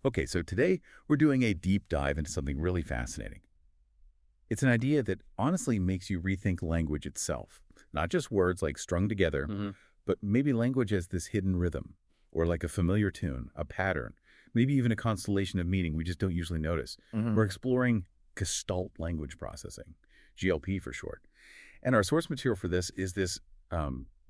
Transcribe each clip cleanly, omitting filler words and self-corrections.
Okay, so today we're doing a deep dive into something really fascinating. It's an idea that honestly makes you rethink language itself. Not just words like strung together, hmm but maybe language as this hidden rhythm, or like a familiar tune, a pattern, maybe even a constellation of meaning we just don't usually notice. hmm We're exploring Gestalt language processing, GLP for short. And our source material for this is this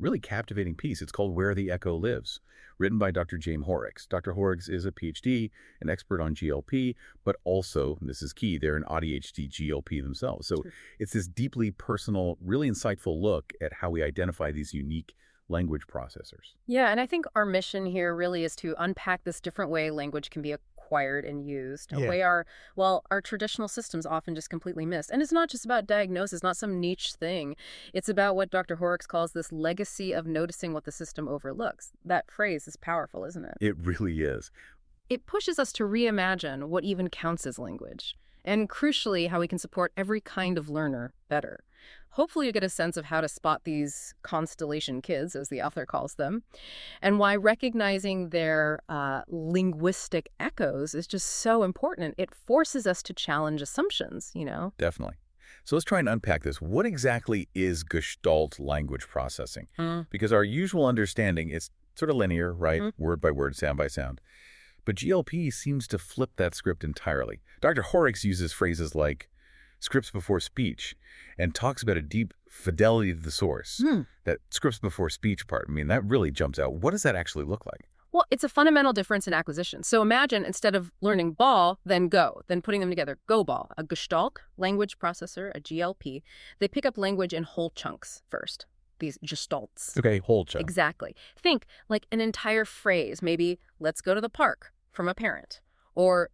really captivating piece. It's called Where the Echo Lives, written by Dr. Jaime Hoerricks. Dr. Hoerricks is a PhD, an expert on GLP, but also, and this is key, they're an AuDHD GLP themselves. So Sure. it's this deeply personal, really insightful look at how we identify these unique language processors. Yeah, and I think our mission here really is to unpack this different way language can be acquired and used, a Yeah. way our traditional systems often just completely miss. And it's not just about diagnosis, not some niche thing. It's about what Dr. Horrocks calls this legacy of noticing what the system overlooks. That phrase is powerful, isn't it? It really is. It pushes us to reimagine what even counts as language, and crucially, how we can support every kind of learner better. Hopefully, you get a sense of how to spot these constellation kids, as the author calls them, and why recognizing their linguistic echoes is just so important. It forces us to challenge assumptions. Definitely. So let's try and unpack this. What exactly is Gestalt language processing? Mm. Because our usual understanding is sort of linear, right? Mhm. Word by word, sound by sound. But GLP seems to flip that script entirely. Dr. Hoerricks uses phrases like scripts before speech and talks about a deep fidelity to the source. Hmm. That scripts before speech part, I mean, that really jumps out. What does that actually look like? Well, it's a fundamental difference in acquisition. So imagine instead of learning ball, then go, then putting them together, go ball, a Gestalt language processor, a GLP, they pick up language in whole chunks first, these Gestalts. Okay, whole chunk. Exactly. Think like an entire phrase, maybe let's go to the park from a parent, or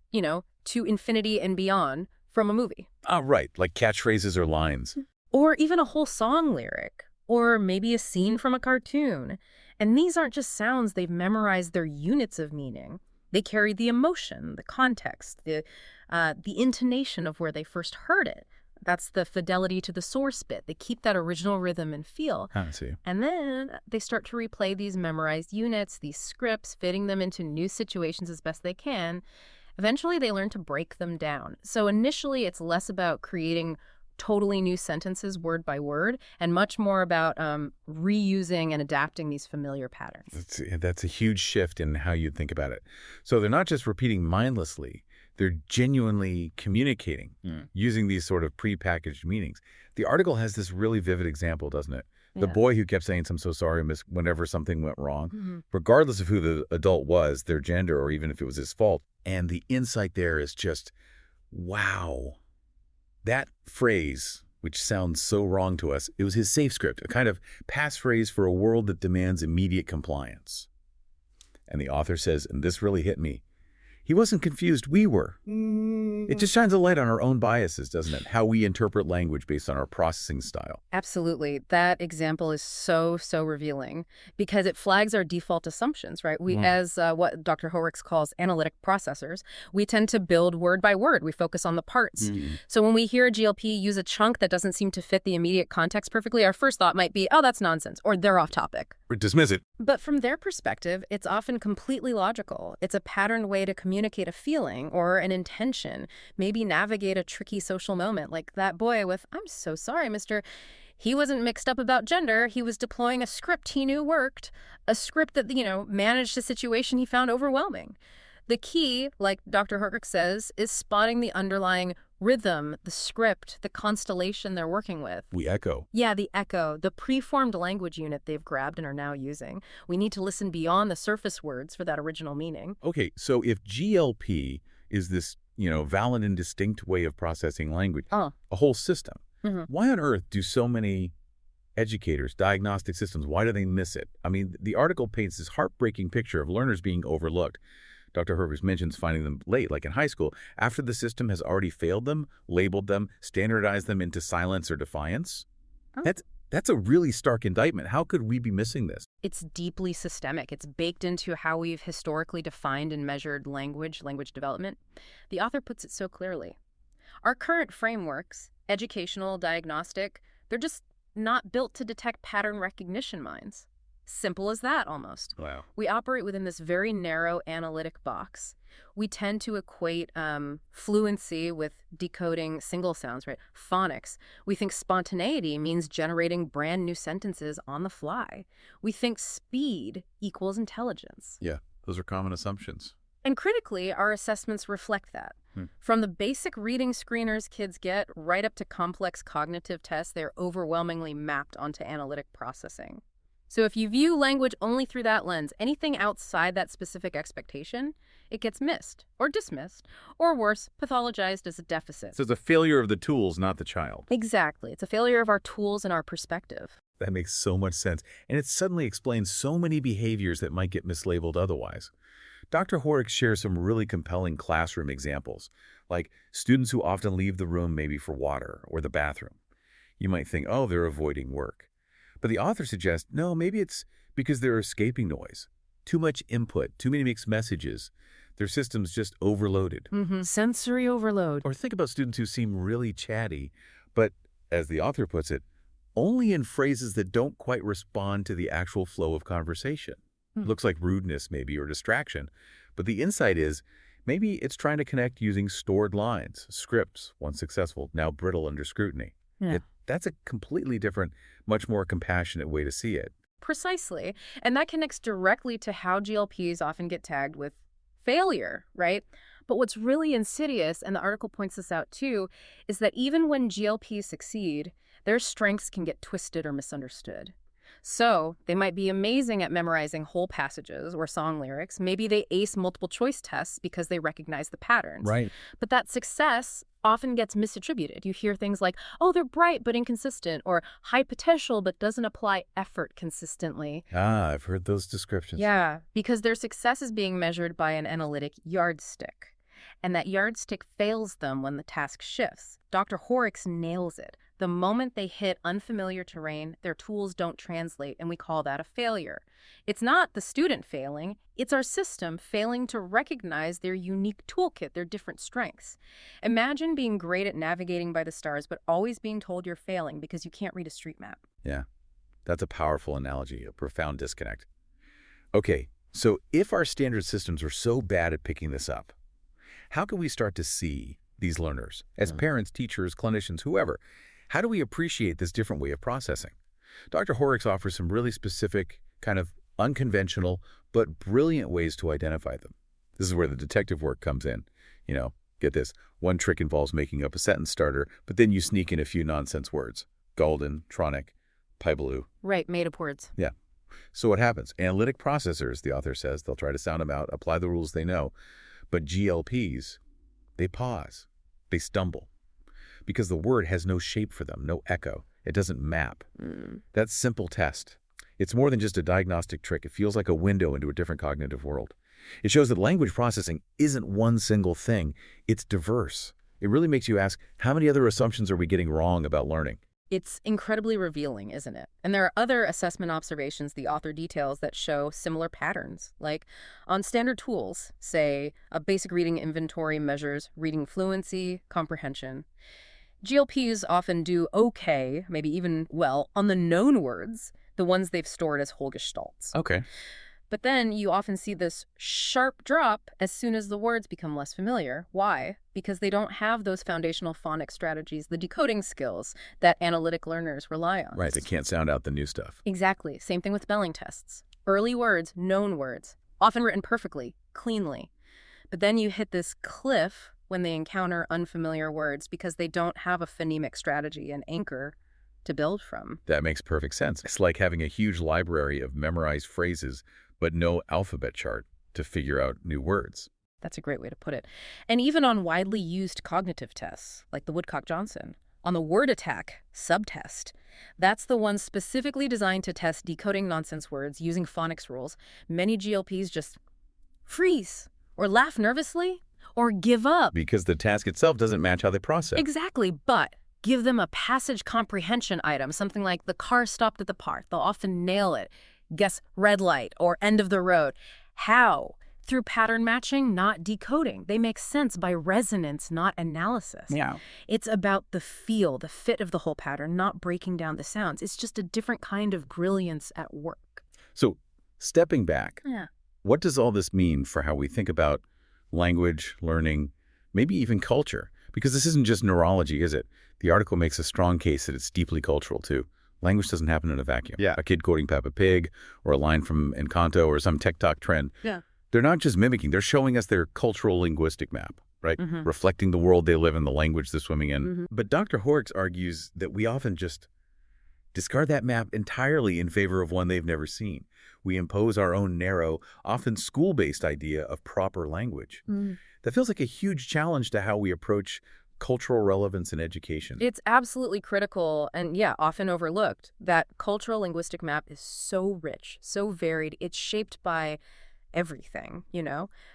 to infinity and beyond from a movie, Ah, right, like catchphrases or lines. or even a whole song lyric, or maybe a scene from a cartoon. And these aren't just sounds, they've memorized their units of meaning. They carry the emotion, the context, the intonation of where they first heard it. That's the fidelity to the source bit. They keep that original rhythm and feel. I see. And then they start to replay these memorized units, these scripts, fitting them into new situations as best they can. Eventually, they learn to break them down. So initially, it's less about creating totally new sentences word by word and much more about reusing and adapting these familiar patterns. That's a huge shift in how you think about it. So they're not just repeating mindlessly, they're genuinely communicating using these sort of prepackaged meanings. The article has this really vivid example, doesn't it? The Yeah. boy who kept saying, I'm so sorry, miss, whenever something went wrong, Mhm. regardless of who the adult was, their gender, or even if it was his fault. And the insight there is just, wow. That phrase, which sounds so wrong to us, it was his safe script, a kind of passphrase for a world that demands immediate compliance. And the author says, and this really hit me, he wasn't confused, we were. It just shines a light on our own biases, doesn't it? How we interpret language based on our processing style. Absolutely. That example is so revealing because it flags our default assumptions, right? We, as what Dr. Hoerricks calls analytic processors, we tend to build word by word. We focus on the parts. So when we hear a GLP use a chunk that doesn't seem to fit the immediate context perfectly, our first thought might be, oh, that's nonsense, or they're off topic. Or dismiss it. But from their perspective, it's often completely logical. It's a patterned way to communicate a feeling or an intention, maybe navigate a tricky social moment, like that boy with, I'm so sorry, mister. He wasn't mixed up about gender. He was deploying a script he knew worked, a script that managed a situation he found overwhelming. The key, like Dr. Hoerricks says, is spotting the underlying rhythm, the script, the constellation they're working with. We echo. Yeah, the echo, the preformed language unit they've grabbed and are now using. We need to listen beyond the surface words for that original meaning. Okay, so if GLP is this, valid and distinct way of processing language, a whole system, why on earth do so many educators, diagnostic systems, why do they miss it? I mean, the article paints this heartbreaking picture of learners being overlooked. Dr. Hoerricks mentions finding them late, like in high school, after the system has already failed them, labeled them, standardized them into silence or defiance. Oh. That's a really stark indictment. How could we be missing this? It's deeply systemic. It's baked into how we've historically defined and measured language development. The author puts it so clearly. Our current frameworks, educational, diagnostic, they're just not built to detect pattern recognition minds. Simple as that, almost. Wow. We operate within this very narrow analytic box. We tend to equate fluency with decoding single sounds, right? Phonics. We think spontaneity means generating brand new sentences on the fly. We think speed equals intelligence. Yeah, those are common assumptions. And critically, our assessments reflect that. From the basic reading screeners kids get right up to complex cognitive tests, they're overwhelmingly mapped onto analytic processing. So if you view language only through that lens, anything outside that specific expectation, it gets missed or dismissed, or worse, pathologized as a deficit. So it's a failure of the tools, not the child. Exactly. It's a failure of our tools and our perspective. That makes so much sense. And it suddenly explains so many behaviors that might get mislabeled otherwise. Dr. Hoerricks shares some really compelling classroom examples, like students who often leave the room maybe for water or the bathroom. You might think, oh, they're avoiding work. But the author suggests, no, maybe it's because they're escaping noise. Too much input, too many mixed messages. Their system's just overloaded. Sensory overload. Or think about students who seem really chatty, but, as the author puts it, only in phrases that don't quite respond to the actual flow of conversation. Looks like rudeness maybe or distraction, but the insight is maybe it's trying to connect using stored lines, scripts, once successful, now brittle under scrutiny. Yeah. That's a completely different, much more compassionate way to see it. Precisely. And that connects directly to how GLPs often get tagged with failure, right? But what's really insidious, and the article points this out too, is that even when GLPs succeed, their strengths can get twisted or misunderstood. So they might be amazing at memorizing whole passages or song lyrics. Maybe they ace multiple choice tests because they recognize the patterns. Right. But that success often gets misattributed. You hear things like, oh, they're bright but inconsistent, or high potential but doesn't apply effort consistently. Ah, I've heard those descriptions. Yeah, because their success is being measured by an analytic yardstick. And that yardstick fails them when the task shifts. Dr. Hoerricks nails it. The moment they hit unfamiliar terrain, their tools don't translate, and we call that a failure. It's not the student failing, it's our system failing to recognize their unique toolkit, their different strengths. Imagine being great at navigating by the stars, but always being told you're failing because you can't read a street map. Yeah, that's a powerful analogy, a profound disconnect. Okay, so if our standard systems are so bad at picking this up, how can we start to see these learners, as parents, teachers, clinicians, whoever? How do we appreciate this different way of processing? Dr. Hoerricks offers some really specific, kind of unconventional, but brilliant ways to identify them. This is where the detective work comes in. You know, get this, one trick involves making up a sentence starter, but then you sneak in a few nonsense words. Golden, tronic, pibaloo. Right, made-up words. Yeah. So what happens? Analytic processors, the author says, they'll try to sound them out, apply the rules they know. But GLPs, they pause. They stumble. Because the word has no shape for them, no echo. It doesn't map. That simple test. It's more than just a diagnostic trick. It feels like a window into a different cognitive world. It shows that language processing isn't one single thing. It's diverse. It really makes you ask, how many other assumptions are we getting wrong about learning? It's incredibly revealing, isn't it? And there are other assessment observations the author details that show similar patterns. Like on standard tools, say a basic reading inventory measures reading fluency, comprehension. GLPs often do okay, maybe even well, on the known words, the ones they've stored as whole gestalts. Okay. But then you often see this sharp drop as soon as the words become less familiar. Why? Because they don't have those foundational phonics strategies, the decoding skills that analytic learners rely on. Right, they can't sound out the new stuff. Exactly. Same thing with spelling tests. Early words, known words, often written perfectly, cleanly. But then you hit this cliff when they encounter unfamiliar words because they don't have a phonemic strategy, an anchor to build from. That makes perfect sense. It's like having a huge library of memorized phrases, but no alphabet chart to figure out new words. That's a great way to put it. And even on widely used cognitive tests, like the Woodcock-Johnson, on the word attack subtest, that's the one specifically designed to test decoding nonsense words using phonics rules, many GLPs just freeze or laugh nervously or give up. Because the task itself doesn't match how they process. Exactly, but give them a passage comprehension item, something like the car stopped at the park. They'll often nail it. Guess red light or end of the road. How? Through pattern matching, not decoding. They make sense by resonance, not analysis. Yeah. It's about the feel, the fit of the whole pattern, not breaking down the sounds. It's just a different kind of brilliance at work. So stepping back, Yeah. what does all this mean for how we think about language, learning, maybe even culture? Because this isn't just neurology, is it? The article makes a strong case that it's deeply cultural, too. Language doesn't happen in a vacuum. Yeah. A kid quoting Peppa Pig or a line from Encanto or some TikTok trend. Yeah. They're not just mimicking, they're showing us their cultural linguistic map, right? Mm-hmm. Reflecting the world they live in, the language they're swimming in. Mm-hmm. But Dr. Hoerricks argues that we often just discard that map entirely in favor of one they've never seen. We impose our own narrow, often school-based idea of proper language. Mm-hmm. That feels like a huge challenge to how we approach cultural relevance in education. It's absolutely critical and, yeah, often overlooked. That cultural linguistic map is so rich, so varied. It's shaped by everything,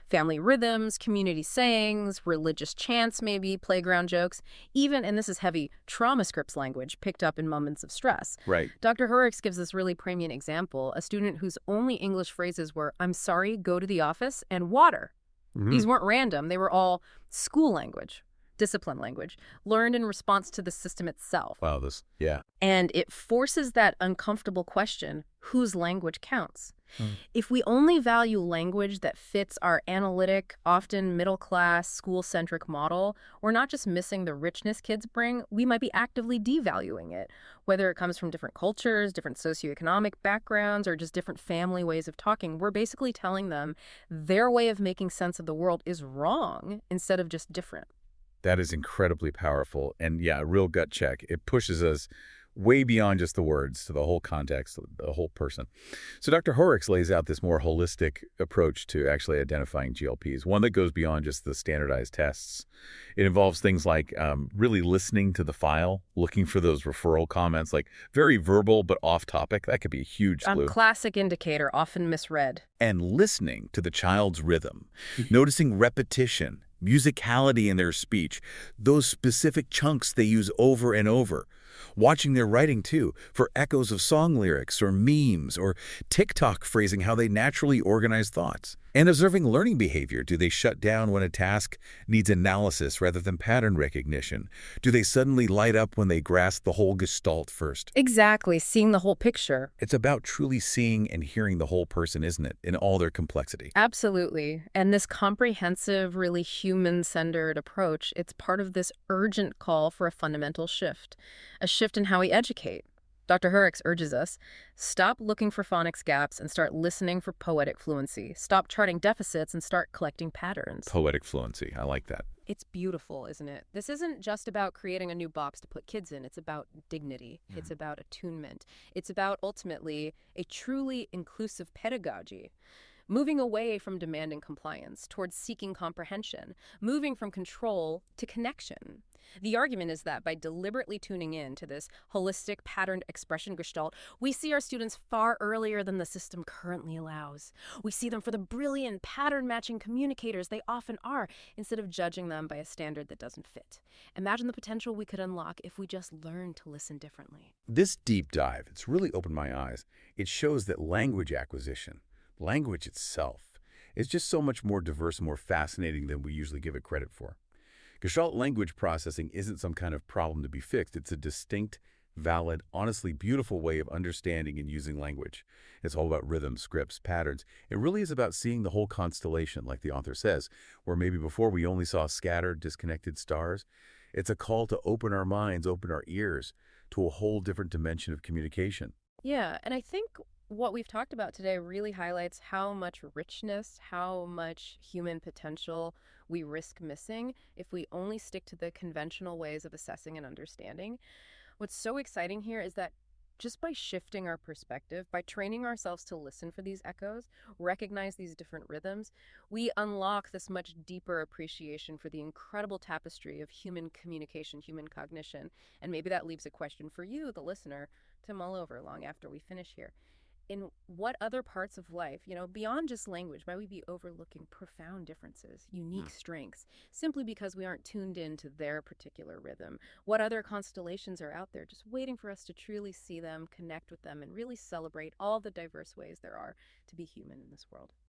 family rhythms, community sayings, religious chants, maybe playground jokes, even, and this is heavy, trauma scripts language picked up in moments of stress. Right. Dr. Hoerricks gives this really poignant example, a student whose only English phrases were, "I'm sorry, go to the office," and "water." Mhm. These weren't random. They were all school language, discipline language, learned in response to the system itself. Wow, yeah. And it forces that uncomfortable question, whose language counts? Hmm. If we only value language that fits our analytic, often middle-class, school-centric model, we're not just missing the richness kids bring, we might be actively devaluing it. Whether it comes from different cultures, different socioeconomic backgrounds, or just different family ways of talking, we're basically telling them their way of making sense of the world is wrong instead of just different. That is incredibly powerful. And yeah, a real gut check. It pushes us way beyond just the words to the whole context, the whole person. So Dr. Hoerricks lays out this more holistic approach to actually identifying GLPs, one that goes beyond just the standardized tests. It involves things like really listening to the file, looking for those referral comments, like very verbal but off topic. That could be a huge clue. Classic indicator, often misread. And listening to the child's rhythm, noticing repetition, musicality in their speech, those specific chunks they use over and over. Watching their writing, too, for echoes of song lyrics or memes or TikTok phrasing, how they naturally organize thoughts. And observing learning behavior. Do they shut down when a task needs analysis rather than pattern recognition? Do they suddenly light up when they grasp the whole Gestalt first? Exactly, seeing the whole picture. It's about truly seeing and hearing the whole person, isn't it, in all their complexity? Absolutely. And this comprehensive, really human-centered approach, it's part of this urgent call for a fundamental shift, a shift in how we educate. Dr. Hoerricks urges us, stop looking for phonics gaps and start listening for poetic fluency. Stop charting deficits and start collecting patterns. Poetic fluency. I like that. It's beautiful, isn't it? This isn't just about creating a new box to put kids in. It's about dignity. It's about attunement. It's about, ultimately, a truly inclusive pedagogy. Moving away from demanding compliance towards seeking comprehension, moving from control to connection. The argument is that by deliberately tuning in to this holistic patterned expression gestalt, we see our students far earlier than the system currently allows. We see them for the brilliant pattern-matching communicators they often are, instead of judging them by a standard that doesn't fit. Imagine the potential we could unlock if we just learned to listen differently. This deep dive, it's really opened my eyes. It shows that language acquisition, language itself, is just so much more diverse and more fascinating than we usually give it credit for. Gestalt language processing isn't some kind of problem to be fixed. It's a distinct, valid, honestly beautiful way of understanding and using language. It's all about rhythm, scripts, patterns. It really is about seeing the whole constellation, like the author says, where maybe before we only saw scattered, disconnected stars. It's a call to open our minds, open our ears to a whole different dimension of communication. Yeah, and I think what we've talked about today really highlights how much richness, how much human potential we risk missing if we only stick to the conventional ways of assessing and understanding. What's so exciting here is that just by shifting our perspective, by training ourselves to listen for these echoes, recognize these different rhythms, we unlock this much deeper appreciation for the incredible tapestry of human communication, human cognition. And maybe that leaves a question for you, the listener, to mull over long after we finish here. In what other parts of life, beyond just language, might we be overlooking profound differences, unique strengths, simply because we aren't tuned in to their particular rhythm? What other constellations are out there just waiting for us to truly see them, connect with them, and really celebrate all the diverse ways there are to be human in this world?